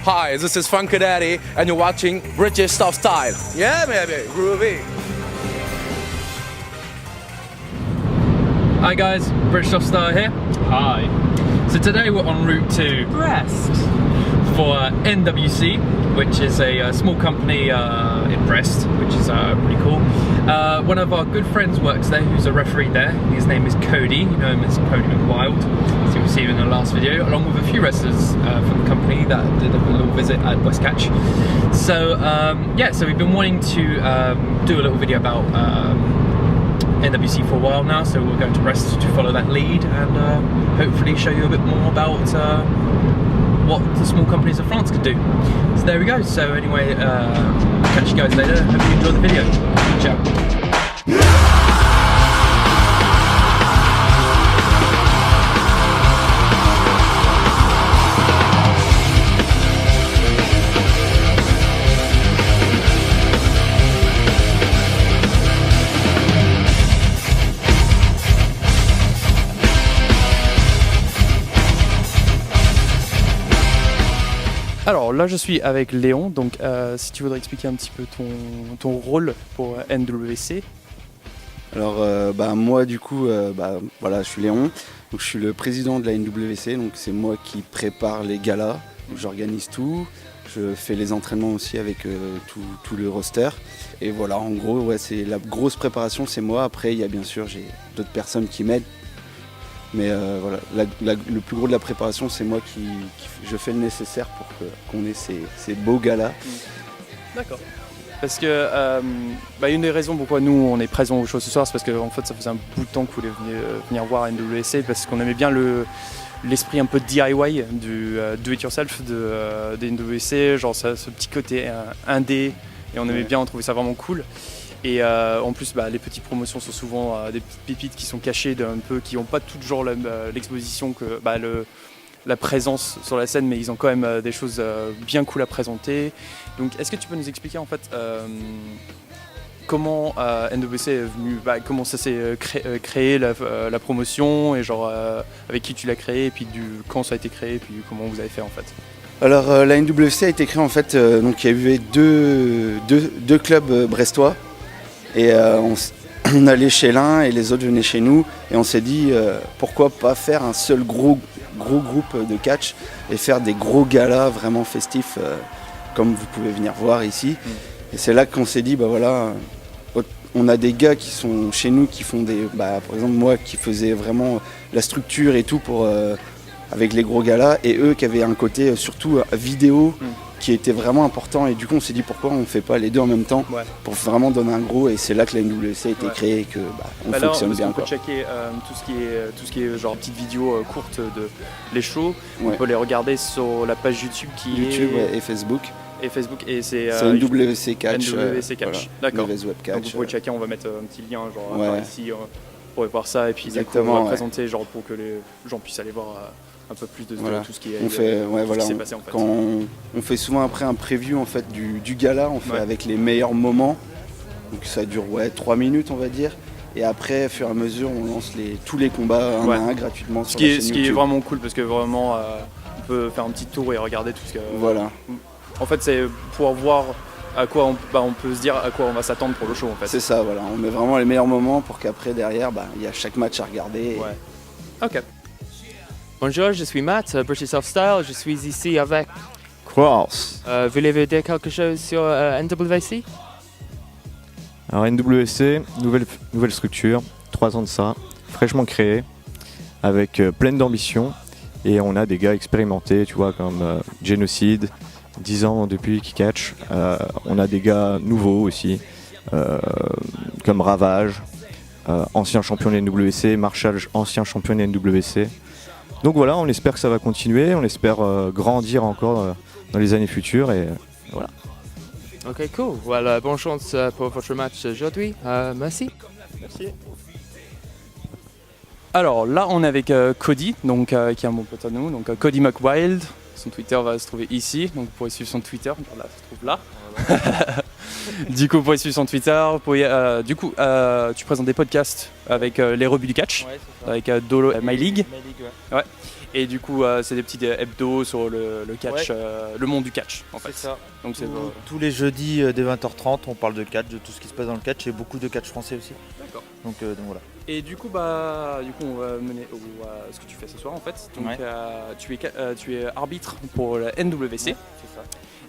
Hi, this is Funky Daddy, and you're watching British Stuff Style. Yeah, baby, groovy. Hi guys, British Stuff Style here. Hi. So today we're en route to Brest for NWC, which is a small company in Brest, which is pretty cool. One of our good friends works there, who's a referee there. His name is Cody. You know him as Cody McWild, as you'll see him in the last video, along with a few wrestlers from the company that did a little visit at Westcatch. So yeah, so we've been wanting to do a little video about NWC for a while now, so we're going to Brest to follow that lead and hopefully show you a bit more about what the small companies of France could do. So there we go. So anyway, catch you guys later. Hope you enjoy the video. Ciao. Alors là je suis avec Léon, donc si tu voudrais expliquer un petit peu ton rôle pour NWC. Alors moi du coup voilà, je suis Léon, donc je suis le président de la NWC, donc c'est moi qui prépare les galas, j'organise tout, je fais les entraînements aussi avec tout le roster, et voilà, en gros ouais, c'est la grosse préparation, c'est moi. Après il y a bien sûr, j'ai d'autres personnes qui m'aident, mais voilà, le plus gros de la préparation, c'est moi qui je fais le nécessaire pour qu'on ait ces beaux galas. D'accord. Parce que une des raisons pourquoi nous on est présents au show ce soir, c'est parce que en fait ça faisait un bout de temps qu'on voulait venir voir NWC, parce qu'on aimait bien l'esprit un peu DIY du do it yourself des NWC, genre ce petit côté indé, et on aimait bien, on trouvait ça vraiment cool. Et en plus les petites promotions sont souvent des petites pépites qui sont cachées qui n'ont pas toujours l'exposition que la présence sur la scène, mais ils ont quand même des choses bien cool à présenter. Donc est-ce que tu peux nous expliquer en fait comment NWC est venu, comment ça s'est créé la promotion, et genre avec qui tu l'as créé, et puis quand ça a été créé, et puis comment vous avez fait en fait? Alors la NWC a été créée en fait, donc il y a eu deux clubs brestois, et on allait chez l'un et les autres venaient chez nous, et on s'est dit pourquoi pas faire un seul gros groupe de catch et faire des gros galas vraiment festifs comme vous pouvez venir voir ici. Et c'est là qu'on s'est dit voilà, on a des gars qui sont chez nous qui font par exemple moi qui faisais vraiment la structure et tout pour avec les gros galas, et eux qui avaient un côté surtout vidéo qui était vraiment important, et du coup on s'est dit pourquoi on fait pas les deux en même temps, pour vraiment donner un gros, et c'est là que la NWC a été créée et que on fonctionne bien. On peut checker tout ce qui est genre petites vidéos courtes de les shows, on peut les regarder sur la page YouTube et Facebook. Et c'est NWC Catch. NWC Catch. D'accord. Web Catch. Donc vous pouvez checker, on va mettre un petit lien genre ici pour voir ça, et puis exactement, on va présenter genre pour que les gens puissent aller voir un peu plus de tout ce qui est s'est passé en fait. Quand on fait souvent après un preview en fait du gala, on fait avec les meilleurs moments, donc ça dure 3 minutes on va dire, et après au fur et à mesure on lance tous les combats un à un gratuitement sur la chaîne YouTube. Ce qui est vraiment cool, parce que vraiment on peut faire un petit tour et regarder tout ce que... Voilà. En fait c'est pour voir à quoi on peut se dire à quoi on va s'attendre pour le show en fait. C'est ça, voilà, on met vraiment les meilleurs moments pour qu'après derrière il y a chaque match à regarder. Ok. Bonjour, je suis Matt, British Self Style, je suis ici avec Cross. Voulez-vous dire quelque chose sur NWC? Alors NWC, nouvelle structure, 3 ans de ça, fraîchement créée, avec pleine d'ambition, et on a des gars expérimentés, tu vois, comme Genocide, 10 ans depuis qui catch. On a des gars nouveaux aussi, comme Ravage, ancien champion de NWC, Marshall, ancien champion de NWC. Donc voilà, on espère que ça va continuer, on espère grandir encore dans les années futures, et voilà. Ok, cool. Voilà, bonne chance pour votre match aujourd'hui. Merci. Merci. Alors là, on est avec Cody, donc, qui est un bon pote à nous, donc Cody McWild. Son Twitter va se trouver ici, donc vous pourrez suivre son Twitter. Là, ça se trouve là. Du coup, vous pourrez suivre son Twitter. Tu présentes des podcasts avec les rebuts du catch, avec Dolo My League. Ouais. Et du coup, c'est des petits hebdos sur le catch, le monde du catch en fait. C'est ça. Donc c'est Tous les jeudis dès 20h30, on parle de catch, de tout ce qui se passe dans le catch et beaucoup de catch français aussi. D'accord. Donc voilà. Et du coup, on va mener à ce que tu fais ce soir en fait. Donc, tu es arbitre pour la NWC. C'est ça.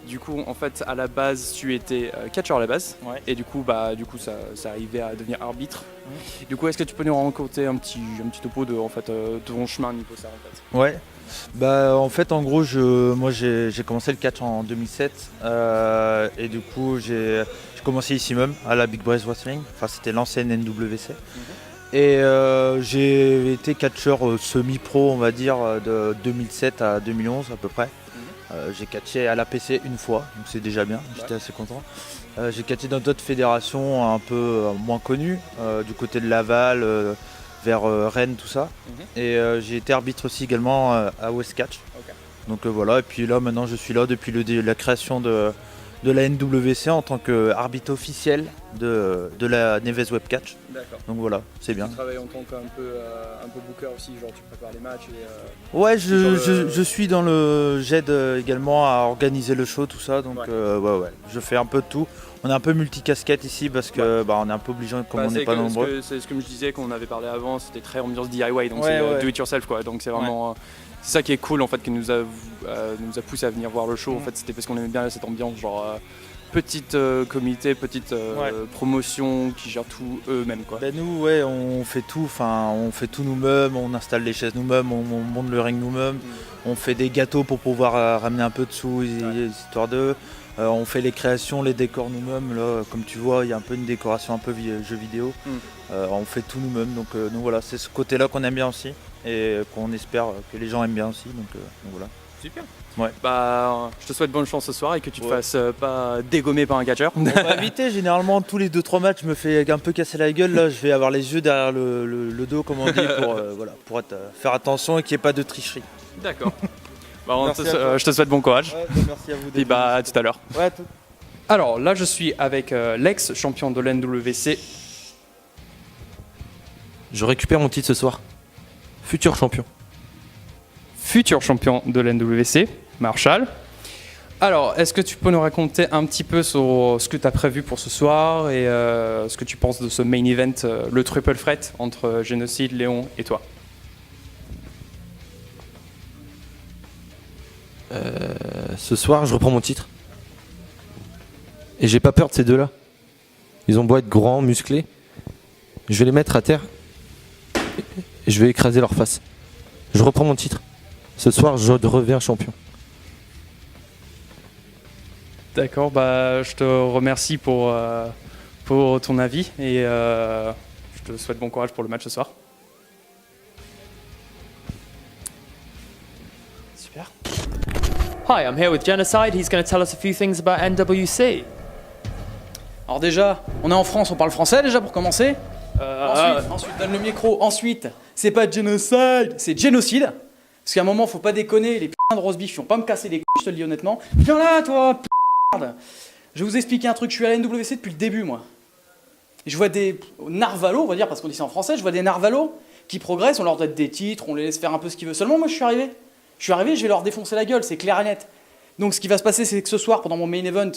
Du coup, en fait, à la base, tu étais catcheur à la base. Ouais. Et du coup, ça arrivait à devenir arbitre. Du coup, est-ce que tu peux nous raconter un petit topo de ton chemin niveau ça en fait? Ouais. En fait, en gros, moi j'ai commencé le catch en 2007 et du coup j'ai commencé ici même à la Big Brest Wrestling. Enfin, c'était l'ancienne NWC. Et j'ai été catcheur semi-pro, on va dire, de 2007 à 2011 à peu près. J'ai catché à l'APC une fois, donc c'est déjà bien, j'étais assez content. J'ai catché dans d'autres fédérations un peu moins connues, du côté de Laval, vers Rennes, tout ça. Et j'ai été arbitre aussi également à West Catch. Donc voilà, et puis là maintenant je suis là depuis la création de la NWC en tant qu'arbitre officiel de la Neves Web Catch. D'accord. Donc voilà, c'est bien. Tu travailles en tant qu'un peu booker aussi, genre tu prépares les matchs Ouais, je suis dans j'aide également à organiser le show, tout ça, donc je fais un peu de tout. On est un peu multicasquette ici parce que on est un peu obligé comme on n'est pas nombreux. C'est ce que je disais qu'on avait parlé avant, c'était très ambiance DIY, donc c'est do it yourself quoi, donc c'est vraiment... C'est ça qui est cool en fait, qui nous a poussé à venir voir le show en fait, c'était parce qu'on aimait bien cette ambiance, genre petite comité, petite promotion qui gère tout eux-mêmes quoi. Nous on fait tout, nous-mêmes, on installe les chaises nous-mêmes, on monte le ring nous-mêmes, on fait des gâteaux pour pouvoir ramener un peu de sous, histoire d'eux. On fait les créations, les décors nous-mêmes, là, comme tu vois il y a un peu une décoration un peu jeu vidéo. On fait tout nous-mêmes, donc voilà, c'est ce côté-là qu'on aime bien aussi et qu'on espère que les gens aiment bien aussi, donc voilà. Super. Ouais. Je te souhaite bonne chance ce soir et que tu te fasses pas dégommer par un catcheur. On va éviter, généralement tous les 2-3 matchs je me fais un peu casser la gueule, là je vais avoir les yeux derrière le dos comme on dit pour faire attention et qu'il n'y ait pas de tricherie. D'accord. Je te souhaite bon courage. Merci à vous. Et à tout à l'heure. Ouais, Alors là je suis avec l'ex-champion de l'NWC. Je récupère mon titre ce soir. Futur champion. Futur champion de l'NWC, Marshall. Alors, est-ce que tu peux nous raconter un petit peu sur ce que tu as prévu pour ce soir et ce que tu penses de ce main event, le triple threat entre Génocide, Léon et toi? Ce soir, je reprends mon titre. Et j'ai pas peur de ces deux-là. Ils ont beau être grands, musclés. Je vais les mettre à terre. Et je vais écraser leur face. Je reprends mon titre. Ce soir, je reviens champion. D'accord, je te remercie pour ton avis et je te souhaite bon courage pour le match ce soir. Super. Hi, I'm here with Genocide. He's going to tell us a few things about NWC. Alors déjà, on est en France, on parle français déjà pour commencer. Ensuite, donne le micro. Ensuite, c'est pas Genocide, c'est Génocide. Parce qu'à un moment, faut pas déconner, les putains de roast beef, ils vont pas me casser les couilles, je te le dis honnêtement. Viens là, toi, merde. Je vais vous expliquer un truc, je suis à la NWC depuis le début, moi. Je vois des narvalos, on va dire, parce qu'on dit ça en français, je vois des narvalos qui progressent, on leur donne des titres, on les laisse faire un peu ce qu'ils veulent. Seulement, moi, je suis arrivé, je vais leur défoncer la gueule, c'est clair et net. Donc, ce qui va se passer, c'est que ce soir, pendant mon main event,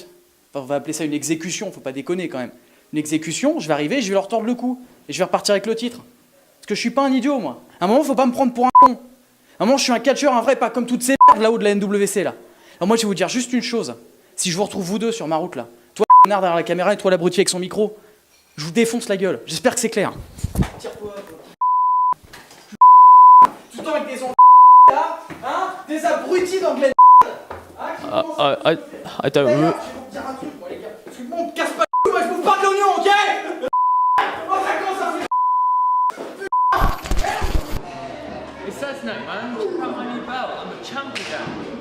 on va appeler ça une exécution, faut pas déconner quand même. Une exécution, je vais arriver, je vais leur tordre le cou, et je vais repartir avec le titre. Parce que je suis pas un idiot, moi. À un moment, faut pas me prendre pour un con. À un moment, je suis un catcheur, un vrai, pas comme toutes ces merdes là-haut de la NWC, là. Alors moi, je vais vous dire juste une chose. Si je vous retrouve vous deux sur ma route, là, toi, connard derrière la caméra, et toi, l'abruti avec son micro, je vous défonce la gueule. J'espère que c'est clair. Tire-toi, tout le temps avec des enfants, là, hein, des abrutis d'anglais, hein, I don't... je vais vous dire un truc, moi, les gars. Parce que bon, on me casse pas les couilles, moi, je bouffe pas de l'oignon, ok? Oh, ça commence à faire... It says no, man. Check out my new belt. I'm a champion.